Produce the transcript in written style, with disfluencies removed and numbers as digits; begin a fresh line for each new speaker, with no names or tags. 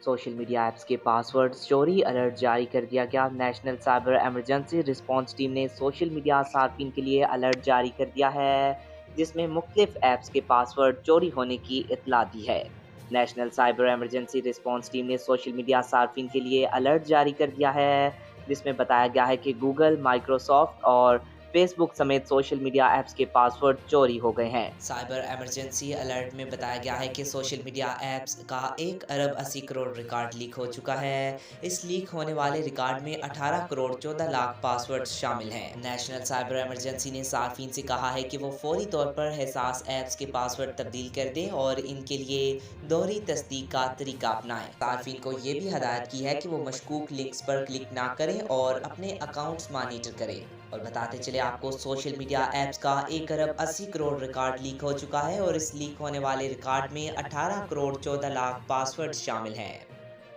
Social media apps के passwords चोरी alert जारी कर दिया गया। National cyber emergency response team ने सोशल मीडिया सार्फिन के लिए अलर्ट जारी कर दिया है, जिसमें मुख्तलिफ ऐप्स के पासवर्ड चोरी होने की इत्तला दी है। National cyber emergency response team ने सोशल मीडिया सार्फिन के लिए अलर्ट जारी कर दिया है, जिसमें बताया गया है कि गूगल, माइक्रोसॉफ्ट और फेसबुक समेत सोशल मीडिया ऐप्स के पासवर्ड चोरी हो गए हैं।
साइबर इमरजेंसी अलर्ट में बताया गया है कि सोशल मीडिया ऐप्स का 1 अरब 80 करोड़ रिकॉर्ड लीक हो चुका है। इस लीक होने वाले रिकॉर्ड में 18 करोड़ 14 लाख पासवर्ड शामिल हैं। नेशनल साइबर इमरजेंसी ने सार्फिन से कहा है कि वो फौरी तौर पर हसास ऐप्स के पासवर्ड तब्दील कर दें और इनके लिए दोहरी तस्दीक का तरीका अपनाएं। सार्फिन को ये भी हदायत की है कि वो मशकूक लिंक्स पर क्लिक ना करें और अपने अकाउंट्स मॉनिटर करें। और बताते चले आपको, सोशल मीडिया ऐप्स का 1 अरब 80 करोड़ रिकॉर्ड लीक हो चुका है और इस लीक होने वाले रिकॉर्ड में 18 करोड़ 14 लाख पासवर्ड शामिल हैं।